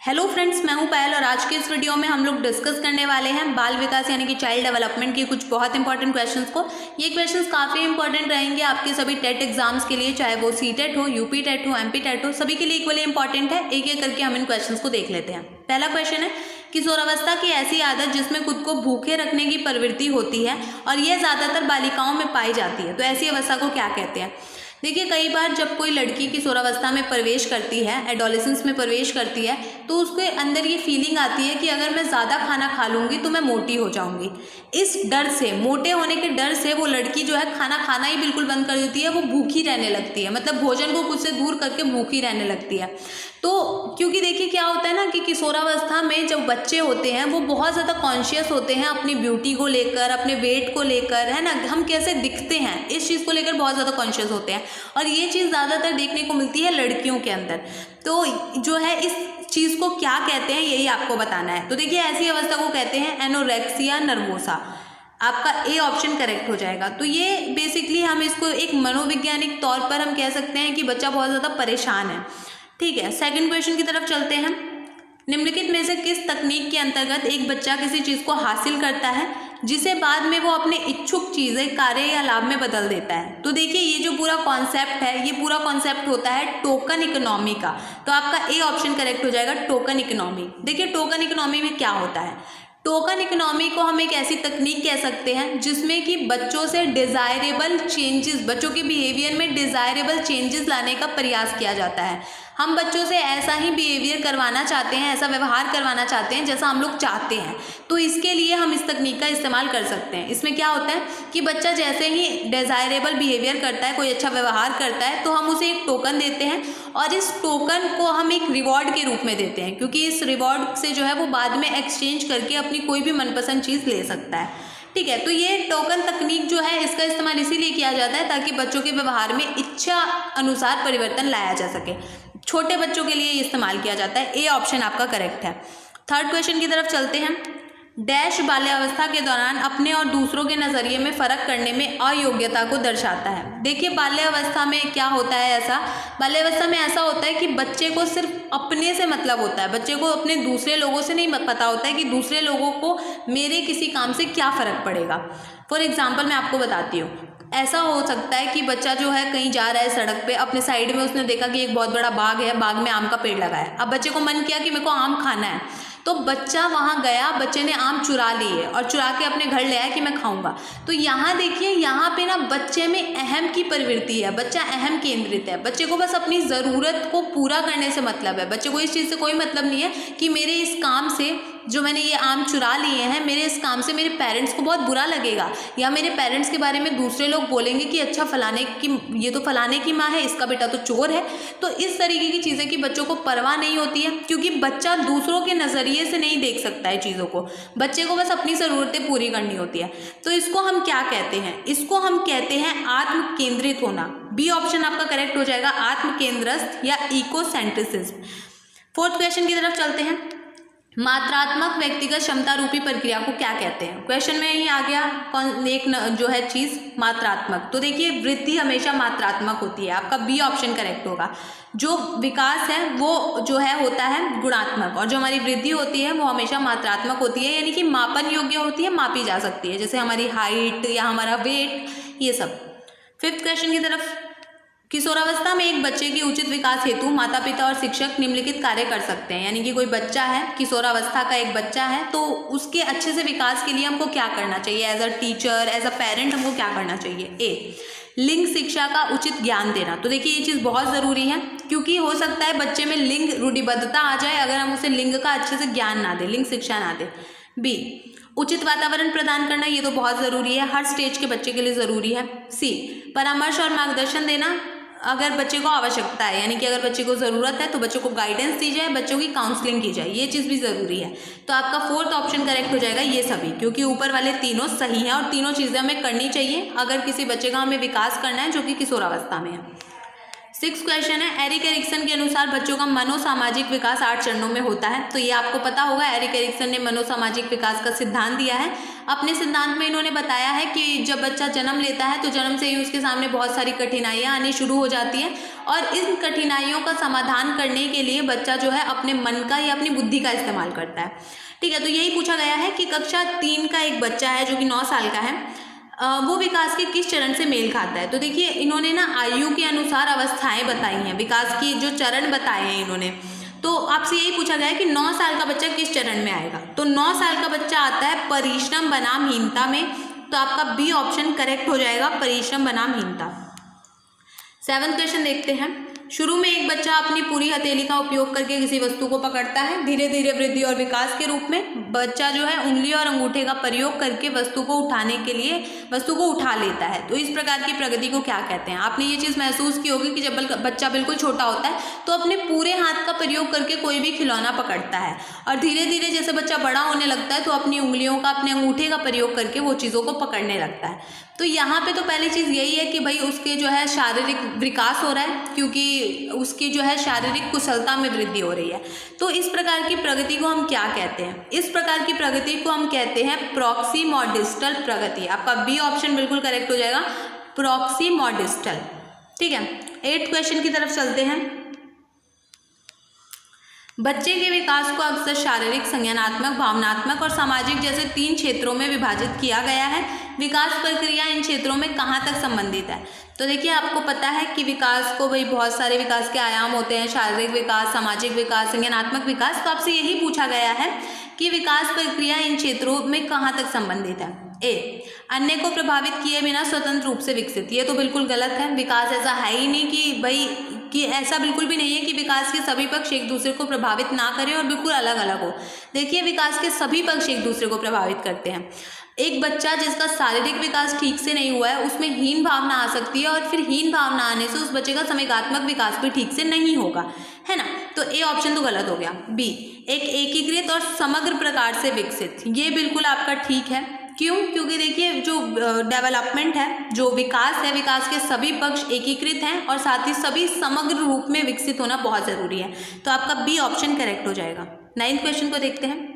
Hello friends, मैं हूं पायल और आज के इस वीडियो में हम लोग डिस्कस करने वाले हैं बाल विकास यानी कि चाइल्ड डेवलपमेंट के कुछ बहुत इंपॉर्टेंट क्वेश्चंस को। ये क्वेश्चंस काफ़ी इंपॉर्टेंट रहेंगे आपके सभी टेट एग्जाम्स के लिए, चाहे वो सीटेट हो, यूपी टेट हो, एमपी टेट हो, सभी के लिए इक्वली इंपॉर्टेंट है। एक एक करके हम इन क्वेश्चंस को देख लेते हैं। पहला क्वेश्चन है, किशोरावस्था की ऐसी आदत जिसमें खुद को भूखे रखने की प्रवृत्ति होती है और यह ज़्यादातर बालिकाओं में पाई जाती है, तो ऐसी अवस्था को क्या कहते हैं। देखिए, कई बार जब कोई लड़की किशोरावस्था में प्रवेश करती है, एडोलेसेंस में प्रवेश करती है, तो उसके अंदर ये फीलिंग आती है कि अगर मैं ज़्यादा खाना खा लूँगी तो मैं मोटी हो जाऊँगी। इस डर से, मोटे होने के डर से वो लड़की जो है खाना खाना ही बिल्कुल बंद कर देती है, वो भूखी रहने लगती है, मतलब भोजन को खुद से दूर करके भूखी रहने लगती है। तो क्योंकि देखिए क्या होता है ना कि किशोरावस्था में जब बच्चे होते हैं वो बहुत ज़्यादा कॉन्शियस होते हैं अपनी ब्यूटी को लेकर, अपने वेट को लेकर, है ना, हम कैसे दिखते हैं इस चीज़ को लेकर बहुत ज़्यादा कॉन्शियस होते हैं और ये चीज़ ज़्यादातर देखने को मिलती है लड़कियों के अंदर। तो जो है इस चीज़ को क्या कहते हैं यही आपको बताना है। तो देखिए, ऐसी अवस्था को कहते हैं एनोरेक्सिया नर्वोसा। आपका ए ऑप्शन करेक्ट हो जाएगा। तो ये बेसिकली हम इसको एक मनोवैज्ञानिक तौर पर हम कह सकते हैं कि बच्चा बहुत ज़्यादा परेशान है। ठीक है, सेकंड क्वेश्चन की तरफ चलते हैं। निम्नलिखित में से किस तकनीक के अंतर्गत एक बच्चा किसी चीज़ को हासिल करता है जिसे बाद में वो अपने इच्छुक चीज़ें, कार्य या लाभ में बदल देता है। तो देखिए, ये जो पूरा कॉन्सेप्ट है, ये पूरा कॉन्सेप्ट होता है टोकन इकोनॉमी का। तो आपका ए ऑप्शन करेक्ट हो जाएगा, टोकन इकोनॉमी। देखिए, टोकन इकोनॉमी में क्या होता है। टोकन इकोनॉमी को हम एक ऐसी तकनीक कह सकते हैं जिसमें कि बच्चों से डिज़ायरेबल चेंजेस, बच्चों के बिहेवियर में डिज़ायरेबल चेंजेस लाने का प्रयास किया जाता है। हम बच्चों से ऐसा ही बिहेवियर करवाना चाहते हैं, ऐसा व्यवहार करवाना चाहते हैं जैसा हम लोग चाहते हैं, तो इसके लिए हम इस तकनीक का इस्तेमाल कर सकते हैं। इसमें क्या होता है कि बच्चा जैसे ही डिज़ायरेबल बिहेवियर करता है, कोई अच्छा व्यवहार करता है, तो हम उसे एक टोकन देते हैं और इस टोकन को हम एक रिवॉर्ड के रूप में देते हैं, क्योंकि इस रिवॉर्ड से जो है वो बाद में एक्सचेंज करके अपनी कोई भी मनपसंद चीज़ ले सकता है। ठीक है, तो ये टोकन तकनीक जो है इसका इस्तेमाल इसीलिए किया जाता है ताकि बच्चों के व्यवहार में इच्छा अनुसार परिवर्तन लाया जा सके। छोटे बच्चों के लिए इस्तेमाल किया जाता है। ए ऑप्शन आपका करेक्ट है। थर्ड क्वेश्चन की तरफ चलते हैं। डैश बाल्यावस्था के दौरान अपने और दूसरों के नज़रिए में फ़र्क करने में अयोग्यता को दर्शाता है। देखिए, बाल्यावस्था में क्या होता है, ऐसा बाल्यावस्था में ऐसा होता है कि बच्चे को सिर्फ अपने से मतलब होता है, बच्चे को अपने दूसरे लोगों से नहीं पता होता है कि दूसरे लोगों को मेरे किसी काम से क्या फ़र्क पड़ेगा। फॉर एग्जाम्पल मैं आपको बताती हूँ। ऐसा हो सकता है कि बच्चा जो है कहीं जा रहा है सड़क पे, अपने साइड में उसने देखा कि एक बहुत बड़ा बाग है, बाग में आम का पेड़ लगा है। अब बच्चे को मन किया कि मेरे को आम खाना है, तो बच्चा वहाँ गया, बच्चे ने आम चुरा लिए और चुरा के अपने घर ले आया कि मैं खाऊंगा। तो यहाँ देखिए, यहाँ पे ना बच्चे में अहम की प्रवृत्ति है, बच्चा अहम केंद्रित है, बच्चे को बस अपनी ज़रूरत को पूरा करने से मतलब है। बच्चे को इस चीज़ से कोई मतलब नहीं है कि मेरे इस काम से, जो मैंने ये आम चुरा लिए हैं, मेरे इस काम से मेरे पेरेंट्स को बहुत बुरा लगेगा या मेरे पेरेंट्स के बारे में दूसरे लोग बोलेंगे कि अच्छा फलाने की, ये तो फलाने की माँ है, इसका बेटा तो चोर है। तो इस तरीके की चीज़ें की बच्चों को परवाह नहीं होती है, क्योंकि बच्चा दूसरों के नज़रिए से नहीं देख सकता है चीज़ों को, बच्चे को बस अपनी ज़रूरतें पूरी करनी होती है। तो इसको हम क्या कहते हैं, इसको हम कहते हैं आत्म केंद्रित होना। बी ऑप्शन आपका करेक्ट हो जाएगा, आत्म केंद्रस्थ या इकोसेंट्रिसिज्म। फोर्थ क्वेश्चन की तरफ चलते हैं। मात्रात्मक व्यक्तिगत क्षमता रूपी प्रक्रिया को क्या कहते हैं। क्वेश्चन में ही आ गया एक जो है चीज़ मात्रात्मक। तो देखिए, वृद्धि हमेशा मात्रात्मक होती है, आपका बी ऑप्शन करेक्ट होगा। जो विकास है वो जो है होता है गुणात्मक, और जो हमारी वृद्धि होती है वो हमेशा मात्रात्मक होती है, यानी कि मापन योग्य होती है, मापी जा सकती है, जैसे हमारी हाइट या हमारा वेट, ये सब। फिफ्थ क्वेश्चन की तरफ। किशोरावस्था में एक बच्चे के उचित विकास हेतु माता पिता और शिक्षक निम्नलिखित कार्य कर सकते हैं। यानी कि कोई बच्चा है, किशोरावस्था का एक बच्चा है, तो उसके अच्छे से विकास के लिए हमको क्या करना चाहिए, as a teacher, as a parent हमको क्या करना चाहिए। ए, लिंग शिक्षा का उचित ज्ञान देना। तो देखिए, ये चीज़ बहुत ज़रूरी है, क्योंकि हो सकता है बच्चे में लिंग रूढ़िबद्धता आ जाए अगर हम उसे लिंग का अच्छे से ज्ञान ना दें, लिंग शिक्षा ना दें। बी, उचित वातावरण प्रदान करना, ये तो बहुत ज़रूरी है, हर स्टेज के बच्चे के लिए ज़रूरी है। सी, परामर्श और मार्गदर्शन देना अगर बच्चे को आवश्यकता है, यानी कि अगर बच्चे को ज़रूरत है तो बच्चों को गाइडेंस दी जाए, बच्चों की काउंसलिंग की जाए, ये चीज़ भी ज़रूरी है। तो आपका फोर्थ ऑप्शन करेक्ट हो जाएगा, ये सभी, क्योंकि ऊपर वाले तीनों सही हैं और तीनों चीज़ें हमें करनी चाहिए अगर किसी बच्चे का हमें विकास करना है जो कि किशोरावस्था में है। सिक्स क्वेश्चन है, एरिक एरिक्सन के अनुसार बच्चों का मनोसामाजिक विकास 8 चरणों में होता है। तो ये आपको पता होगा, एरिक एरिक्सन ने मनोसामाजिक विकास का सिद्धांत दिया है। अपने सिद्धांत में इन्होंने बताया है कि जब बच्चा जन्म लेता है तो जन्म से ही उसके सामने बहुत सारी कठिनाइयाँ आनी शुरू हो जाती हैं और इन कठिनाइयों का समाधान करने के लिए बच्चा जो है अपने मन का या अपनी बुद्धि का इस्तेमाल करता है। ठीक है, तो यही पूछा गया है कि कक्षा 3 का एक बच्चा है जो कि 9 साल का है, वो विकास के किस चरण से मेल खाता है। तो देखिए इन्होंने ना आयु के अनुसार अवस्थाएं बताई हैं, विकास की जो चरण बताए हैं इन्होंने। तो आपसे यही पूछा गया है कि 9 साल का बच्चा किस चरण में आएगा। तो 9 साल का बच्चा आता है परिश्रम बनाम हीनता में, तो आपका बी ऑप्शन करेक्ट हो जाएगा, परिश्रम बनाम हीनता। 7वां क्वेश्चन देखते हैं। शुरू में एक बच्चा अपनी पूरी हथेली का उपयोग करके किसी वस्तु को पकड़ता है। धीरे धीरे वृद्धि और विकास के रूप में बच्चा जो है उंगली और अंगूठे का प्रयोग करके वस्तु को उठाने के लिए वस्तु को उठा लेता है। तो इस प्रकार की प्रगति को क्या कहते हैं। आपने ये चीज़ महसूस की होगी कि जब बच्चा बिल्कुल छोटा होता है तो अपने पूरे हाथ का प्रयोग करके कोई भी खिलौना पकड़ता है, और धीरे धीरे जैसे बच्चा बड़ा होने लगता है तो अपनी उंगलियों का, अपने अंगूठे का प्रयोग करके वो चीज़ों को पकड़ने लगता है। तो यहाँ पे तो पहली चीज़ यही है कि भाई उसके जो है शारीरिक विकास हो रहा है, क्योंकि उसकी जो है शारीरिक कुशलता में वृद्धि हो रही है। तो इस प्रकार की प्रगति को हम क्या कहते हैं। इस प्रकार की प्रगति को हम कहते हैं प्रॉक्सिमोडिस्टल प्रगति। आपका बी ऑप्शन बिल्कुल करेक्ट हो जाएगा, प्रॉक्सिमोडिस्टल। ठीक है, 8th क्वेश्चन की तरफ चलते हैं। बच्चे के विकास को अक्सर शारीरिक, संज्ञानात्मक, भावनात्मक और सामाजिक जैसे 3 क्षेत्रों में विभाजित किया गया है। विकास प्रक्रिया इन क्षेत्रों में कहाँ तक संबंधित है। तो देखिए आपको पता है कि विकास को भाई बहुत सारे विकास के आयाम होते हैं, शारीरिक विकास, सामाजिक विकास, संज्ञानात्मक विकास। तो आपसे यही पूछा गया है कि विकास प्रक्रिया इन क्षेत्रों में कहाँ तक संबंधित है। ए, अन्य को प्रभावित किए बिना स्वतंत्र रूप से विकसित। ये तो बिल्कुल गलत है। विकास ऐसा है ही नहीं कि भाई कि ऐसा बिल्कुल भी नहीं है कि विकास के सभी पक्ष एक दूसरे को प्रभावित ना करें और बिल्कुल अलग अलग हो। देखिए विकास के सभी पक्ष एक दूसरे को प्रभावित करते हैं। एक बच्चा जिसका शारीरिक विकास ठीक से नहीं हुआ है उसमें हीन भावना आ सकती है, और फिर हीन भावना आने से उस बच्चे का संवेगात्मक विकास भी ठीक से नहीं होगा, है ना। तो ए ऑप्शन तो गलत हो गया। बी, एक एकीकृत और समग्र प्रकार से विकसित, ये बिल्कुल आपका ठीक है। क्यों? क्योंकि देखिए जो डेवलपमेंट है, जो विकास है, विकास के सभी पक्ष एकीकृत हैं और साथ ही सभी समग्र रूप में विकसित होना बहुत ज़रूरी है। तो आपका बी ऑप्शन करेक्ट हो जाएगा। 9th क्वेश्चन को देखते हैं।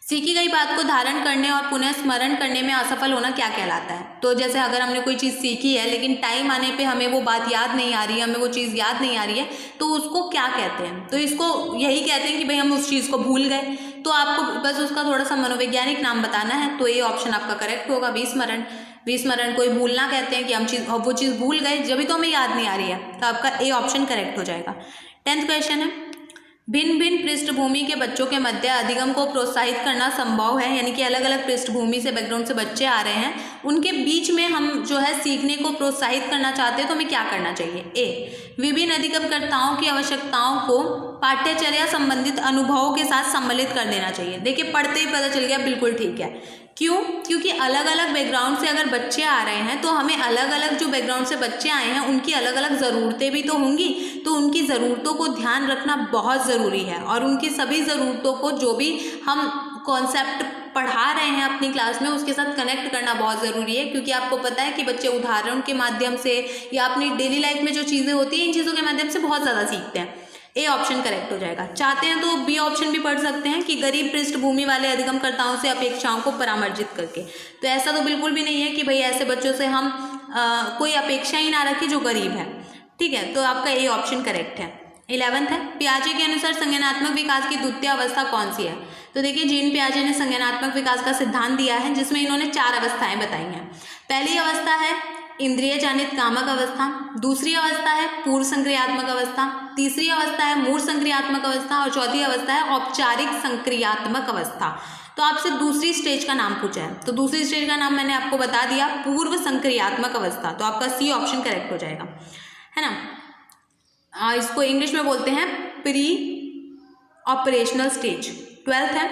सीखी गई बात को धारण करने और पुनः स्मरण करने में असफल होना क्या कहलाता है। तो जैसे अगर हमने कोई चीज़ सीखी है लेकिन टाइम आने पे हमें वो बात याद नहीं आ रही है, हमें वो चीज़ याद नहीं आ रही है, तो उसको क्या कहते हैं। तो इसको यही कहते हैं कि भाई हम उस चीज़ को भूल गए। तो आपको बस उसका थोड़ा सा मनोवैज्ञानिक नाम बताना है। तो ये ऑप्शन आपका करेक्ट होगा, विस्मरण। विस्मरण को भूलना कहते हैं कि हम वो चीज़ भूल गए, जब भी तो हमें याद नहीं आ रही है। तो आपका ए ऑप्शन करेक्ट हो जाएगा। 10th क्वेश्चन है। भिन्न भिन्न पृष्ठभूमि के बच्चों के मध्य अधिगम को प्रोत्साहित करना संभव है, यानी कि अलग अलग पृष्ठभूमि से, बैकग्राउंड से बच्चे आ रहे हैं, उनके बीच में हम जो है सीखने को प्रोत्साहित करना चाहते हैं तो हमें क्या करना चाहिए। ए, विभिन्न अधिगमकर्ताओं की आवश्यकताओं को पाठ्यचर्या संबंधित अनुभवों के साथ सम्मिलित कर देना चाहिए। देखिए पढ़ते ही पता चल गया, बिल्कुल ठीक है। क्यों? क्योंकि अलग अलग बैकग्राउंड से अगर बच्चे आ रहे हैं तो हमें अलग अलग जो बैकग्राउंड से बच्चे आए हैं उनकी अलग अलग ज़रूरतें भी तो होंगी, तो उनकी ज़रूरतों को ध्यान रखना बहुत ज़रूरी है, और उनकी सभी ज़रूरतों को जो भी हम कॉन्सेप्ट पढ़ा रहे हैं अपनी क्लास में उसके साथ कनेक्ट करना बहुत ज़रूरी है। क्योंकि आपको पता है कि बच्चे उदाहरण के माध्यम से या अपनी डेली लाइफ में जो चीज़ें होती हैं इन चीज़ों के माध्यम से बहुत ज़्यादा सीखते हैं। ए ऑप्शन करेक्ट हो जाएगा। चाहते हैं तो बी ऑप्शन भी पढ़ सकते हैं कि गरीब पृष्ठभूमि वाले अधिगमकर्ताओं से अपेक्षाओं को परामर्शित करके। तो ऐसा तो बिल्कुल भी नहीं है कि भाई ऐसे बच्चों से हम कोई अपेक्षा ही ना रखें जो गरीब है। ठीक है, तो आपका ए ऑप्शन करेक्ट है। 11th है। पियाजे के अनुसार संज्ञानात्मक विकास की द्वितीय अवस्था कौन सी है। तो देखिए जीन पियाजे ने संज्ञानात्मक विकास का सिद्धांत दिया है जिसमें इन्होंने 4 अवस्थाएं बताई हैं। पहली अवस्था है इंद्रिय जनित कामक अवस्था, दूसरी अवस्था है पूर्व संक्रियात्मक अवस्था, तीसरी अवस्था है मूर्त संक्रियात्मक अवस्था और चौथी अवस्था है औपचारिक संक्रियात्मक अवस्था। तो आपसे दूसरी स्टेज का नाम पूछा है, तो दूसरी स्टेज का नाम मैंने आपको बता दिया, पूर्व संक्रियात्मक अवस्था। तो आपका सी ऑप्शन करेक्ट हो जाएगा, है ना। इसको इंग्लिश में बोलते हैं प्री ऑपरेशनल स्टेज। 12th है।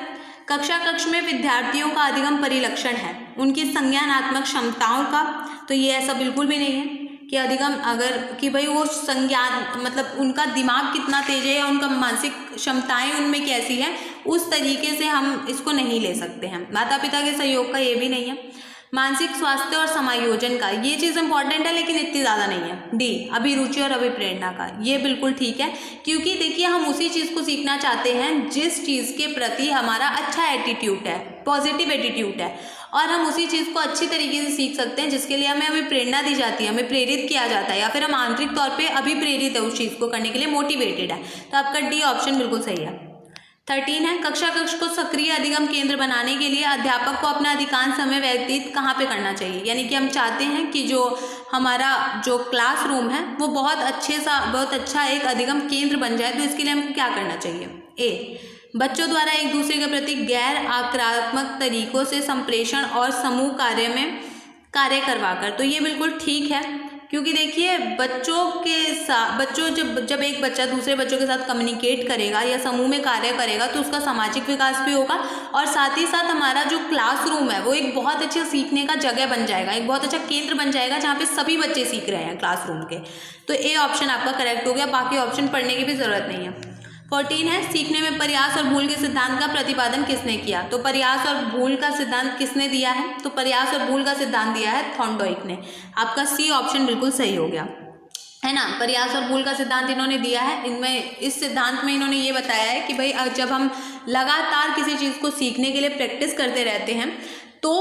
कक्षा कक्ष में विद्यार्थियों का अधिगम परिलक्षण है उनकी संज्ञानात्मक क्षमताओं का। तो ये ऐसा बिल्कुल भी नहीं है कि अधिगम अगर कि भाई वो संज्ञान मतलब उनका दिमाग कितना तेज है या उनका मानसिक क्षमताएं उनमें कैसी है, उस तरीके से हम इसको नहीं ले सकते हैं। माता पिता के सहयोग का ये भी नहीं है। मानसिक स्वास्थ्य और समायोजन का, ये चीज़ इंपॉर्टेंट है लेकिन इतनी ज़्यादा नहीं है। डी अभिरुचि और अभिप्रेरणा का, ये बिल्कुल ठीक है, क्योंकि देखिए हम उसी चीज़ को सीखना चाहते हैं जिस चीज़ के प्रति हमारा अच्छा एटीट्यूड है, पॉजिटिव एटीट्यूड है, और हम उसी चीज़ को अच्छी तरीके से सीख सकते हैं जिसके लिए हमें अभिप्रेरणा दी जाती है, हमें प्रेरित किया जाता है, या फिर हम आंतरिक तौर पर अभिप्रेरित है उस चीज़ को करने के लिए, मोटिवेटेड है। तो आपका डी ऑप्शन बिल्कुल सही है। 13 है कक्षा कक्ष को सक्रिय अधिगम केंद्र बनाने के लिए अध्यापक को अपना अधिकांश समय व्यतीत कहाँ पे करना चाहिए। यानी कि हम चाहते हैं कि जो हमारा जो क्लासरूम है वो बहुत अच्छा एक अधिगम केंद्र बन जाए, तो इसके लिए हमको क्या करना चाहिए। ए बच्चों द्वारा एक दूसरे के प्रति गैर आक्रामक तरीकों से संप्रेषण और समूह कार्य में कार्य करवाकर, तो ये बिल्कुल ठीक है, क्योंकि देखिए बच्चों जब एक बच्चा दूसरे बच्चों के साथ कम्युनिकेट करेगा या समूह में कार्य करेगा तो उसका सामाजिक विकास भी होगा, और साथ ही साथ हमारा जो क्लासरूम है वो एक बहुत अच्छा सीखने का जगह बन जाएगा, एक बहुत अच्छा केंद्र बन जाएगा जहाँ पे सभी बच्चे सीख रहे हैं क्लासरूम के। तो ए ऑप्शन आपका करेक्ट हो गया, बाकी ऑप्शन पढ़ने की भी ज़रूरत नहीं है। 14 है सीखने में प्रयास और भूल के सिद्धांत का प्रतिपादन किसने किया। तो प्रयास और भूल का सिद्धांत किसने दिया है, तो प्रयास और भूल का सिद्धांत दिया है थॉर्नडाइक ने। आपका सी ऑप्शन बिल्कुल सही हो गया, है ना। प्रयास और भूल का सिद्धांत इन्होंने दिया है। इनमें इस सिद्धांत में इन्होंने ये बताया है कि भाई जब हम लगातार किसी चीज़ को सीखने के लिए प्रैक्टिस करते रहते हैं तो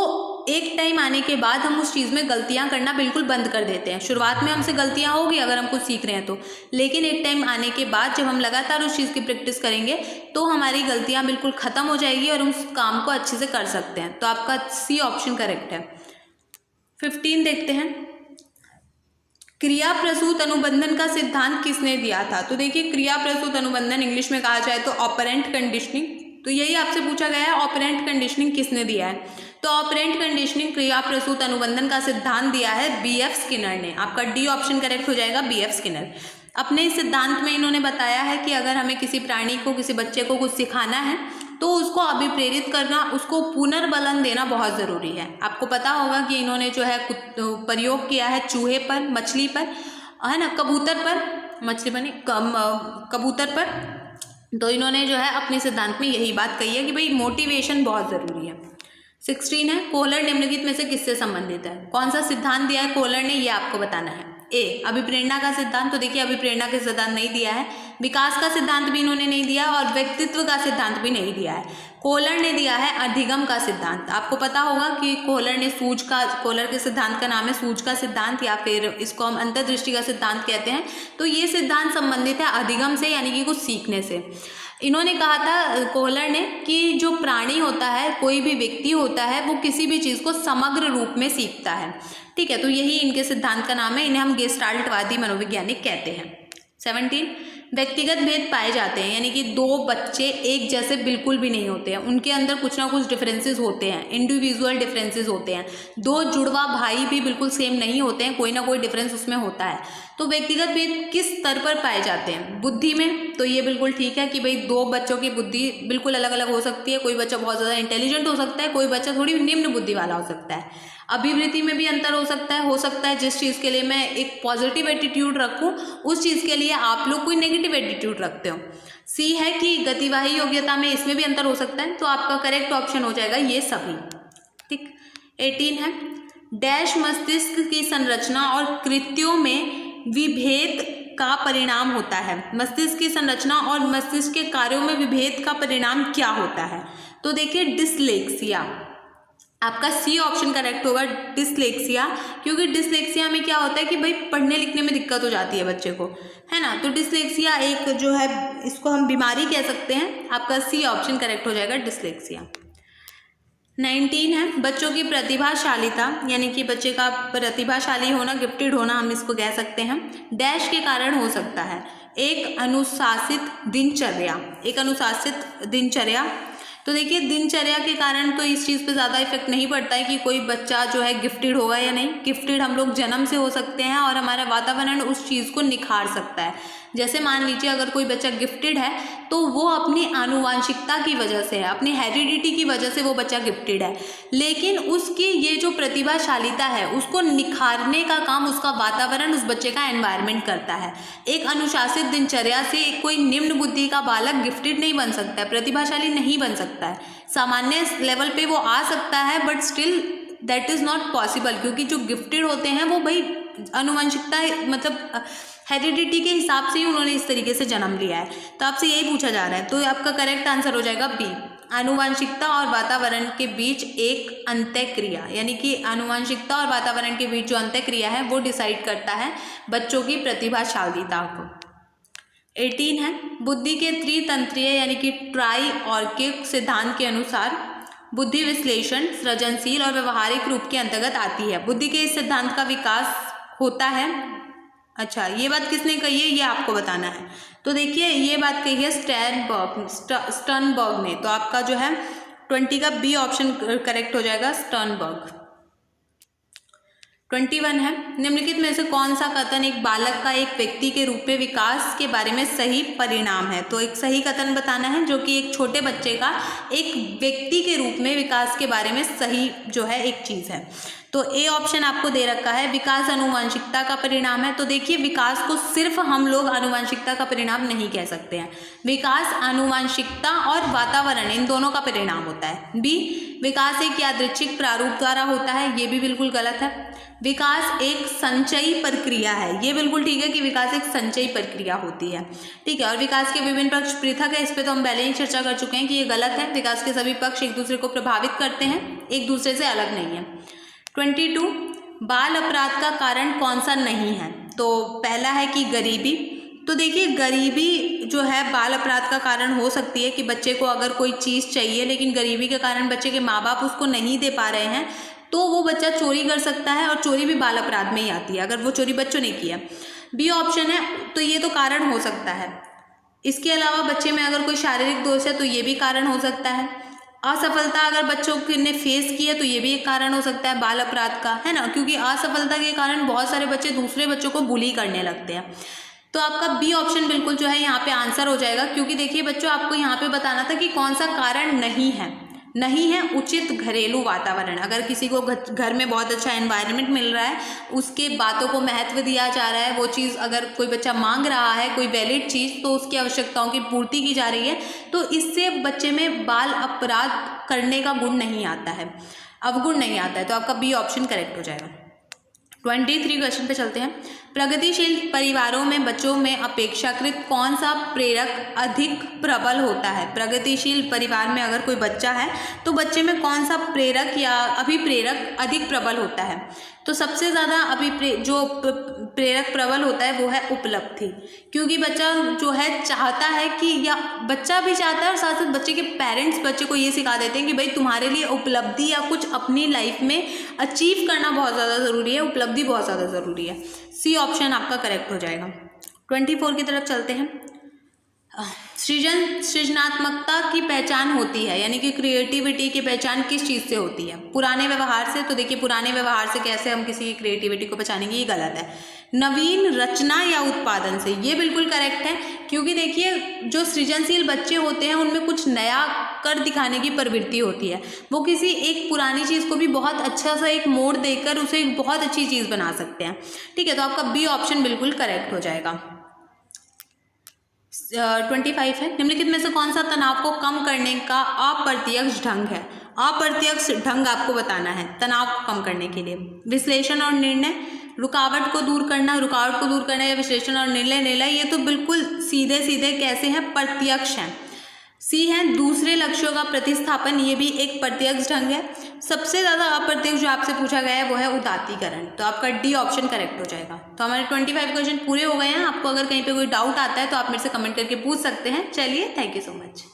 एक टाइम आने के बाद हम उस चीज़ में गलतियां करना बिल्कुल बंद कर देते हैं। शुरुआत में हमसे गलतियां होगी अगर हम कुछ सीख रहे हैं तो, लेकिन एक टाइम आने के बाद जब हम लगातार उस चीज़ की प्रैक्टिस करेंगे तो हमारी गलतियां बिल्कुल ख़त्म हो जाएगी और हम उस काम को अच्छे से कर सकते हैं। तो आपका सी ऑप्शन करेक्ट है। 15 देखते हैं, क्रिया प्रसूत अनुबंधन का सिद्धांत किसने दिया था। तो देखिए क्रिया प्रसूत अनुबंधन इंग्लिश में कहा जाए तो ऑपरेंट कंडीशनिंग, तो यही आपसे पूछा गया है ऑपरेंट कंडीशनिंग किसने दिया है। तो ऑपरेंट कंडीशनिंग क्रिया प्रसूत अनुबंधन का सिद्धांत दिया है BF स्किनर ने। आपका डी ऑप्शन करेक्ट हो जाएगा, BF स्किनर। अपने इस सिद्धांत में इन्होंने बताया है कि अगर हमें किसी प्राणी को, किसी बच्चे को कुछ सिखाना है तो उसको अभिप्रेरित करना, उसको पुनर्बलन देना बहुत ज़रूरी है। आपको पता होगा कि इन्होंने जो है प्रयोग किया है चूहे पर, मछली पर, है ना, कबूतर पर, मछली पर नहीं, कबूतर पर। तो इन्होंने जो है अपने सिद्धांत में यही बात कही है कि भाई मोटिवेशन बहुत ज़रूरी है। 16 है कोहलर निम्नलिखित में से किससे संबंधित है। कौन सा सिद्धांत दिया है कोहलर ने, ये आपको बताना है। ए अभिप्रेरणा का सिद्धांत, तो देखिए अभिप्रेरणा का सिद्धांत नहीं दिया है। विकास का सिद्धांत भी इन्होंने नहीं दिया और व्यक्तित्व का सिद्धांत भी नहीं दिया है। कोहलर ने दिया है अधिगम का सिद्धांत। आपको पता होगा कि कोहलर के सिद्धांत का नाम है सूझ का सिद्धांत, या फिर इसको हम अंतर्दृष्टि का सिद्धांत कहते हैं। तो ये सिद्धांत संबंधित है अधिगम से, यानी कि कुछ सीखने से। इन्होंने कहा था कोहलर ने कि जो प्राणी होता है, कोई भी व्यक्ति होता है, वो किसी भी चीज़ को समग्र रूप में सीखता है। ठीक है, तो यही इनके सिद्धांत का नाम है। इन्हें हम गेस्टाल्टवादी मनोवैज्ञानिक कहते हैं। 17 व्यक्तिगत भेद पाए जाते हैं, यानी कि दो बच्चे एक जैसे बिल्कुल भी नहीं होते हैं, उनके अंदर कुछ ना कुछ डिफरेंसेस होते हैं, इंडिविजुअल डिफरेंसेस होते हैं। दो जुड़वा भाई भी बिल्कुल सेम नहीं होते हैं, कोई ना कोई डिफरेंस उसमें होता है। तो व्यक्तिगत भेद किस स्तर पर पाए जाते हैं, बुद्धि में। तो ये बिल्कुल ठीक है कि भाई दो बच्चों की बुद्धि बिल्कुल अलग अलग हो सकती है। कोई बच्चा बहुत ज़्यादा इंटेलिजेंट हो सकता है, कोई बच्चा थोड़ी निम्न बुद्धि वाला हो सकता है। अभिवृत्ति में भी अंतर हो सकता है जिस चीज़ के लिए मैं एक पॉजिटिव एटीट्यूड रखूं, उस चीज़ के लिए आप लोग कोई नेगेटिव एटीट्यूड रखते हो। सी है कि गतिवाही योग्यता में, इसमें भी अंतर हो सकता है। तो आपका करेक्ट ऑप्शन हो जाएगा ये सभी। ठीक। 18 है डैश मस्तिष्क की संरचना और कृत्यों में विभेद का परिणाम होता है। मस्तिष्क की संरचना और मस्तिष्क के कार्यों में विभेद का परिणाम क्या होता है। तो देखिए डिसलेक्सिया, आपका सी ऑप्शन करेक्ट होगा, डिसलेक्सिया। क्योंकि डिसलेक्सिया में क्या होता है कि भाई पढ़ने लिखने में दिक्कत हो जाती है बच्चे को, है ना। तो डिसलेक्सिया एक जो है, इसको हम बीमारी कह सकते हैं। आपका सी ऑप्शन करेक्ट हो जाएगा, डिसलेक्सिया। 19 है बच्चों की प्रतिभाशालीता, यानी कि बच्चे का प्रतिभाशाली होना, गिफ्टेड होना, हम इसको कह सकते हैं। डैश के कारण हो सकता है, एक अनुशासित दिनचर्या। तो देखिए दिनचर्या के कारण तो इस चीज़ पे ज़्यादा इफेक्ट नहीं पड़ता है कि कोई बच्चा जो है गिफ्टेड होगा या नहीं। गिफ्टेड हम लोग जन्म से हो सकते हैं और हमारा वातावरण उस चीज़ को निखार सकता है। जैसे मान लीजिए अगर कोई बच्चा गिफ्टेड है तो वो अपनी आनुवांशिकता की वजह से है, अपनी हेरिडिटी की वजह से वो बच्चा गिफ्टेड है। लेकिन उसकी ये जो प्रतिभाशालीता है उसको निखारने का काम उसका वातावरण, उस बच्चे का एनवायरनमेंट करता है। एक अनुशासित दिनचर्या से कोई निम्न बुद्धि का बालक गिफ्टेड नहीं बन सकता है, प्रतिभाशाली नहीं बन सकता है। सामान्य लेवल पे वो आ सकता है but still that is not possible, क्योंकि जो गिफ्टेड होते हैं वो भाई आनुवंशिकता मतलब हेरिडिटी के हिसाब से ही उन्होंने इस तरीके से जन्म लिया है। तो आपसे यही पूछा जा रहा है, तो आपका करेक्ट आंसर हो जाएगा बी, आनुवंशिकता और वातावरण के बीच एक अंतःक्रिया, यानी कि आनुवंशिकता और वातावरण के बीच जो अंतःक्रिया है वो डिसाइड करता है बच्चों की प्रतिभाशालीता को। 18 है, बुद्धि के त्रितंत्रीय यानी कि ट्राई-ऑर्किक सिद्धांत के अनुसार बुद्धि विश्लेषण, सृजनशील और व्यवहारिक रूप के अंतर्गत आती है। बुद्धि के इस सिद्धांत का विकास होता है, अच्छा ये बात किसने कही है ये आपको बताना है। तो देखिए ये बात कही है स्टर्नबर्ग ने, तो आपका जो है 20 का बी ऑप्शन करेक्ट हो जाएगा, स्टर्नबर्ग। 21 है, निम्नलिखित में से कौन सा कथन एक बालक का एक व्यक्ति के रूप में विकास के बारे में सही परिणाम है। तो एक सही कथन बताना है जो कि एक छोटे बच्चे का एक व्यक्ति के रूप में विकास के बारे में सही जो है एक चीज़ है। तो ए ऑप्शन आपको दे रखा है, विकास आनुवंशिकता का परिणाम है। तो देखिए विकास को सिर्फ हम लोग आनुवंशिकता का परिणाम नहीं कह सकते हैं, विकास आनुवंशिकता और वातावरण इन दोनों का परिणाम होता है। बी, विकास एक यादृच्छिक प्रारूप द्वारा होता है, ये भी बिल्कुल गलत है। विकास एक संचयी प्रक्रिया है, ये बिल्कुल ठीक है कि विकास एक संचयी प्रक्रिया होती है, ठीक है। और विकास के विभिन्न पक्ष पृथक है, इस पर तो हम पहले ही चर्चा कर चुके हैं कि ये गलत है। विकास के सभी पक्ष एक दूसरे को प्रभावित करते हैं, एक दूसरे से अलग नहीं है। 22, बाल अपराध का कारण कौन सा नहीं है। तो पहला है कि गरीबी। तो देखिए गरीबी जो है बाल अपराध का कारण हो सकती है कि बच्चे को अगर कोई चीज़ चाहिए लेकिन गरीबी के कारण बच्चे के माँ बाप उसको नहीं दे पा रहे हैं तो वो बच्चा चोरी कर सकता है, और चोरी भी बाल अपराध में ही आती है अगर वो चोरी बच्चों ने किया। बी ऑप्शन है, तो ये तो कारण हो सकता है। इसके अलावा बच्चे में अगर कोई शारीरिक दोष है तो ये भी कारण हो सकता है। असफलता अगर बच्चों ने फेस की है तो ये भी एक कारण हो सकता है बाल अपराध का, है ना, क्योंकि असफलता के कारण बहुत सारे बच्चे दूसरे बच्चों को बुली करने लगते हैं। तो आपका बी ऑप्शन बिल्कुल जो है यहाँ पे आंसर हो जाएगा, क्योंकि देखिए बच्चों आपको यहाँ पे बताना था कि कौन सा कारण नहीं है उचित घरेलू वातावरण। अगर किसी को घर में बहुत अच्छा एनवायरनमेंट मिल रहा है, उसके बातों को महत्व दिया जा रहा है, वो चीज़ अगर कोई बच्चा मांग रहा है कोई वैलिड चीज़ तो उसकी आवश्यकताओं की पूर्ति की जा रही है, तो इससे बच्चे में बाल अपराध करने का गुण नहीं आता है, अवगुण नहीं आता है। तो आपका बी ऑप्शन करेक्ट हो जाएगा। 23 क्वेश्चन पे चलते हैं। प्रगतिशील परिवारों में बच्चों में अपेक्षाकृत कौन सा प्रेरक अधिक प्रबल होता है। प्रगतिशील परिवार में अगर कोई बच्चा है तो बच्चे में कौन सा प्रेरक या अभिप्रेरक अधिक प्रबल होता है। तो सबसे ज़्यादा जो प्रेरक प्रबल होता है वो है उपलब्धि, क्योंकि बच्चा जो है चाहता है कि, या बच्चा भी चाहता है और साथ साथ बच्चे के पेरेंट्स बच्चे को ये सिखा देते हैं कि भाई तुम्हारे लिए उपलब्धि या कुछ अपनी लाइफ में अचीव करना बहुत ज़्यादा ज़रूरी है, उपलब्धि बहुत ज़्यादा ज़रूरी है। सी ऑप्शन आपका करेक्ट हो जाएगा। 24 की तरफ चलते हैं। सृजनात्मकता की पहचान होती है, यानी कि क्रिएटिविटी की पहचान किस चीज़ से होती है। पुराने व्यवहार से। तो देखिए पुराने व्यवहार से कैसे हम किसी की क्रिएटिविटी को पहचानेंगे, ये गलत है। नवीन रचना या उत्पादन से, ये बिल्कुल करेक्ट है, क्योंकि देखिए जो सृजनशील बच्चे होते हैं उनमें कुछ नया कर दिखाने की प्रवृत्ति होती है, वो किसी एक पुरानी चीज़ को भी बहुत अच्छा सा एक मोड़ देकर उसे एक बहुत अच्छी चीज़ बना सकते हैं, ठीक है। तो आपका बी ऑप्शन बिल्कुल करेक्ट हो जाएगा। 25 है, निम्नलिखित में से कौन सा तनाव को कम करने का अप्रत्यक्ष ढंग है। अप्रत्यक्ष ढंग आपको बताना है तनाव को कम करने के लिए। विश्लेषण और निर्णय, रुकावट को दूर करना या विश्लेषण और निर्णय, ये तो बिल्कुल सीधे कैसे हैं, प्रत्यक्ष हैं। सी है, दूसरे लक्ष्यों का प्रतिस्थापन, ये भी एक प्रत्यक्ष ढंग है। सबसे ज़्यादा अप्रत्यक्ष जो आपसे पूछा गया है वो है उदात्तीकरण। तो आपका डी ऑप्शन करेक्ट हो जाएगा। तो हमारे 25 क्वेश्चन पूरे हो गए हैं। आपको अगर कहीं पे कोई डाउट आता है तो आप मेरे से कमेंट करके पूछ सकते हैं। चलिए, थैंक यू सो मच।